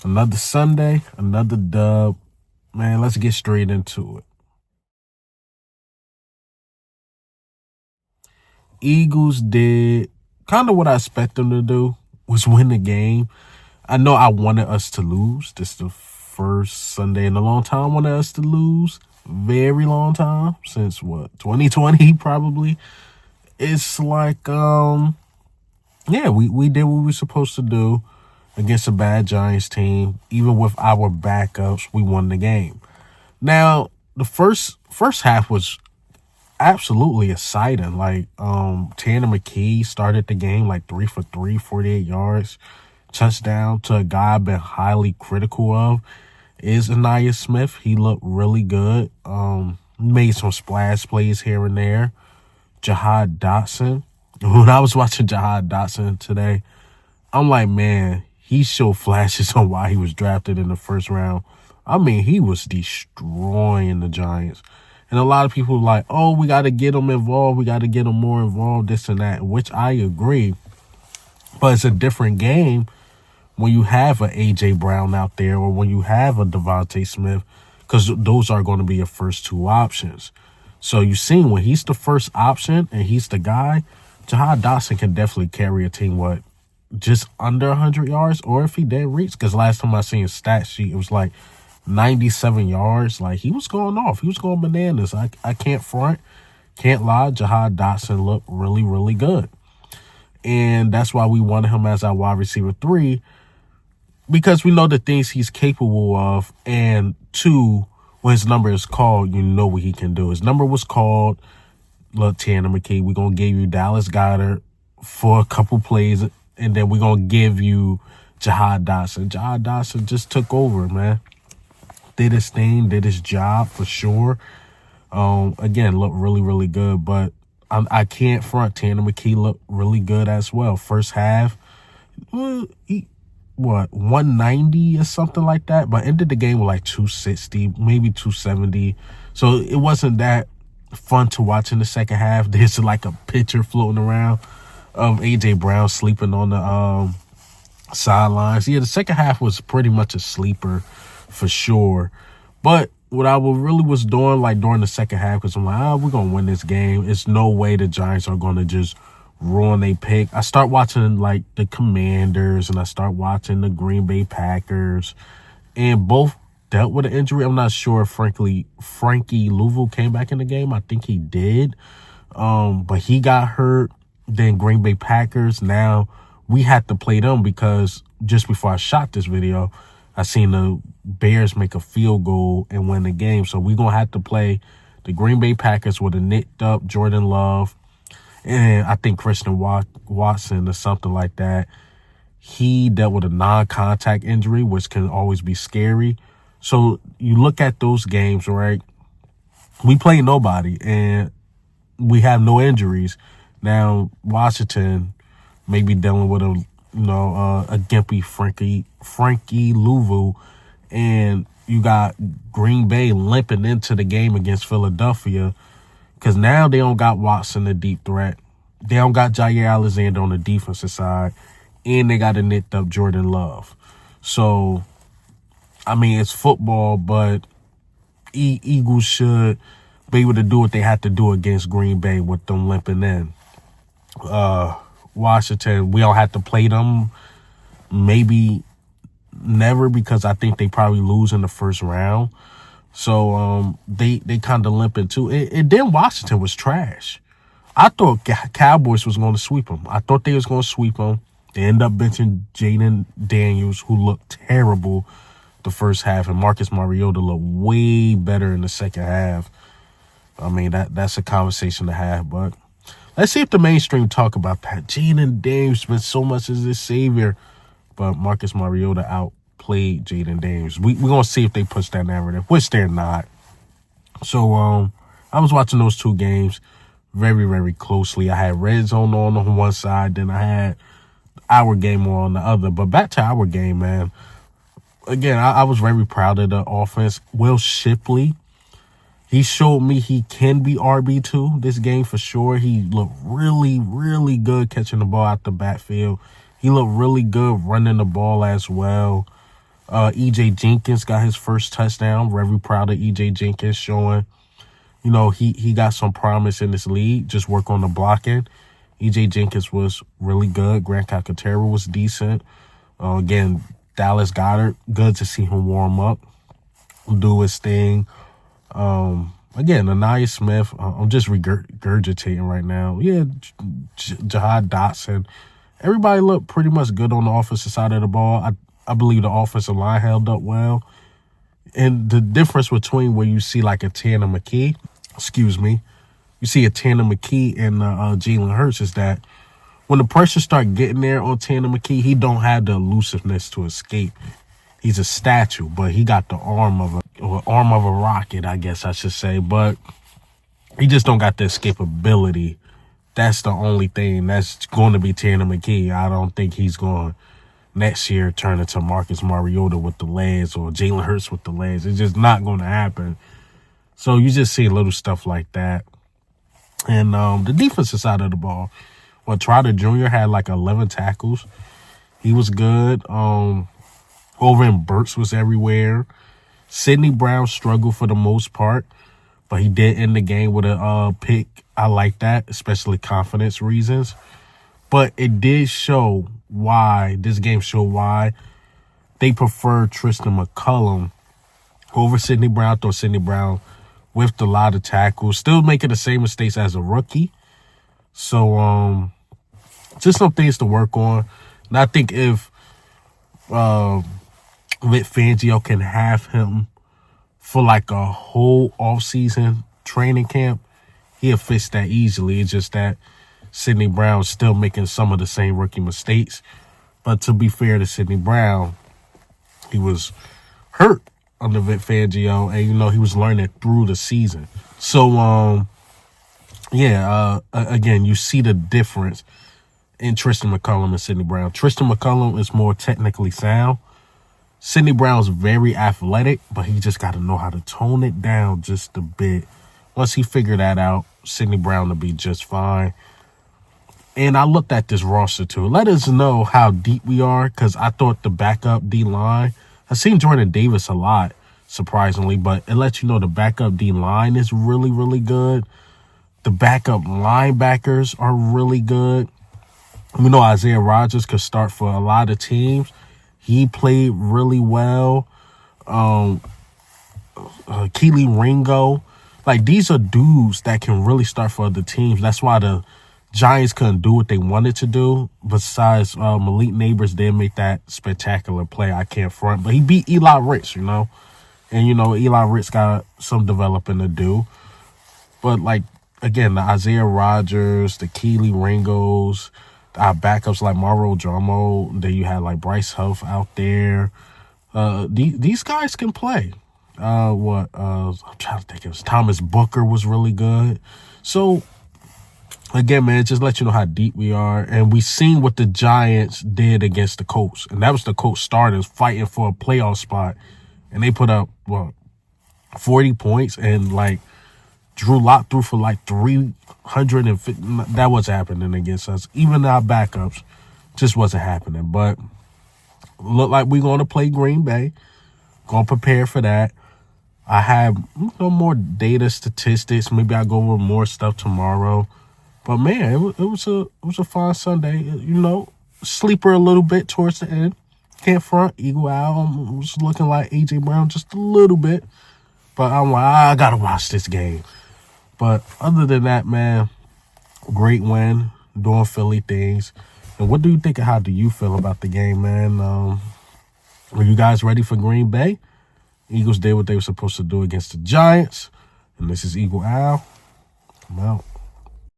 Another Sunday, another dub. Man, let's get straight into it. Eagles did kind of what I expect them to do, was win the game. I know I wanted us to lose. This is the first Sunday in a long time I wanted us to lose. Very long time, since what, 2020 probably. It's like, yeah, we did what we were supposed to do against a bad Giants team. Even with our backups, we won the game. Now, the first half was absolutely exciting. Like, Tanner McKee started the game like 3 for 3, 48 yards, touchdown to a guy I've been highly critical of is Ainias Smith. He looked really good. Made some splash plays here and there. Jahan Dotson. When I was watching Jahan Dotson today, I'm like, man, he showed flashes on why he was drafted in the first round. I mean, he was destroying the Giants. And a lot of people were like, oh, we got to get him involved. We got to get him more involved, this and that, which I agree. But it's a different game when you have an A.J. Brown out there or when you have a Devontae Smith, because those are going to be your first two options. So you've seen when he's the first option and he's the guy, Jahan Dotson can definitely carry a team, just under 100 yards, or if he didn't reach, because last time I seen his stat sheet, it was like 97 yards. Like, he was going off. He was going bananas. I can't front, can't lie. Jahan Dotson looked really, really good. And that's why we wanted him as our wide receiver 3, because we know the things he's capable of. And 2, when his number is called, you know what he can do. His number was called. Look, Tanner McKee, we're going to give you Dallas Goedert for a couple plays, and then we're going to give you Jahan Dotson. Jahan Dotson just took over, man. Did his thing, did his job for sure. Again, looked really, really good. But I can't front. Tanner McKee looked really good as well. First half, 190 or something like that, but ended the game with like 260, maybe 270. So it wasn't that fun to watch in the second half. There's like a picture floating around of A.J. Brown sleeping on the sidelines. Yeah, the second half was pretty much a sleeper for sure. But what I really was doing, like, during the second half, because I'm like, we're going to win this game. It's no way the Giants are going to just ruin a pick. I start watching, like, the Commanders, and I start watching the Green Bay Packers, and both dealt with an injury. I'm not sure if Frankie Louvu came back in the game. I think he did. But he got hurt. Then Green Bay Packers. Now we had to play them because just before I shot this video, I seen the Bears make a field goal and win the game. So we're going to have to play the Green Bay Packers with a nicked up Jordan Love. And I think Christian Watson or something like that. He dealt with a non-contact injury, which can always be scary. So you look at those games, right? We play nobody, and we have no injuries. Now, Washington may be dealing with a gimpy Frankie Louvu, and you got Green Bay limping into the game against Philadelphia because now they don't got Watson, the deep threat. They don't got Jair Alexander on the defensive side, and they got a nicked up Jordan Love. So, I mean, it's football, but Eagles should be able to do what they had to do against Green Bay with them limping in. Washington, we don't have to play them, maybe never, because I think they probably lose in the first round. So they kind of limp into it. And then Washington was trash. I thought Cowboys was going to sweep them. I thought they was going to sweep them. They end up benching Jaden Daniels, who looked terrible the first half, and Marcus Mariota looked way better in the second half. I mean, that's a conversation to have, but let's see if the mainstream talk about that. Jaden Daniels been so much as his savior, but Marcus Mariota outplayed Jaden Daniels. We're going to see if they push that narrative, which they're not. So I was watching those two games very, very closely. I had Red Zone on one side, then I had our game on the other. But back to our game, man. Again, I was very proud of the offense. Will Shipley, he showed me he can be RB2 this game for sure. He looked really, really good catching the ball out the backfield. He looked really good running the ball as well. EJ Jenkins got his first touchdown. Very proud of EJ Jenkins, showing, he got some promise in this league. Just work on the blocking. EJ Jenkins was really good. Grant Calcaterra was decent. Again, Dallas Goedert, good to see him warm up, do his thing. Again, Anaya Smith, I'm just regurgitating right now. Yeah, Jahad Dotson. Everybody looked pretty much good on the offensive side of the ball. I believe the offensive line held up well. And the difference between where you see like a Tanner McKee, you see a Tanner McKee and Jalen Hurts is that when the pressure start getting there on Tanner McKee, he don't have the elusiveness to escape. He's a statue, but he got the arm of a rocket, I guess I should say. But he just don't got the escapability. That's the only thing that's going to be Tanner McKee. I don't think he's going next year turn into Marcus Mariota with the legs or Jalen Hurts with the legs. It's just not going to happen. So you just see little stuff like that. And the defensive side of the ball, Trotter Jr. had like 11 tackles. He was good. Over in Burks was everywhere. Sidney Brown struggled for the most part, but he did end the game with a pick. I like that, especially confidence reasons. But it did show why, this game showed why they prefer Tristan McCullum over Sidney Brown. I thought Sidney Brown whiffed a lot of tackles, still making the same mistakes as a rookie. So, just some things to work on. And I think if Vic Fangio can have him for like a whole offseason training camp, he'll fix that easily. It's just that Sidney Brown's still making some of the same rookie mistakes. But to be fair to Sidney Brown, he was hurt under Vic Fangio, and, he was learning through the season. So, again, you see the difference in Tristan McCullum and Sidney Brown. Tristan McCullum is more technically sound. Sidney Brown's very athletic, but he just got to know how to tone it down just a bit. Once he figured that out, Sidney Brown will be just fine. And I looked at this roster, too. Let us know how deep we are, because I thought the backup D-line, I've seen Jordan Davis a lot, surprisingly, but it lets you know the backup D-line is really, really good. The backup linebackers are really good. Isaiah Rodgers could start for a lot of teams. He played really well. Keely Ringo. Like, these are dudes that can really start for other teams. That's why the Giants couldn't do what they wanted to do. Besides, Malik Neighbors did make that spectacular play. I can't front. But he beat Eli Ricks, And, Eli Ricks got some developing to do. But, again, the Isaiah Rodgers, the Keely Ringos, our backups like Mauro Dromo, then you had Bryce Huff out there. These guys can play. I'm trying to think. It was Thomas Booker was really good. So again, man, just let you know how deep we are, and we seen what the Giants did against the Colts, and that was the Colts starters fighting for a playoff spot, and they put up 40 points, and Drew Lock threw for 350. That wasn't happening against us. Even our backups just wasn't happening. But look like we're going to play Green Bay. Going to prepare for that. I have more data statistics. Maybe I'll go over more stuff tomorrow. But man, it was a fun Sunday. Sleeper a little bit towards the end. Can't front. Eagle Owl was looking like A.J. Brown just a little bit. But I'm like, I got to watch this game. But other than that, man, great win, doing Philly things. And what do you think, how do you feel about the game, man? Are you guys ready for Green Bay? Eagles did what they were supposed to do against the Giants. And this is Eagle Owl. I'm out.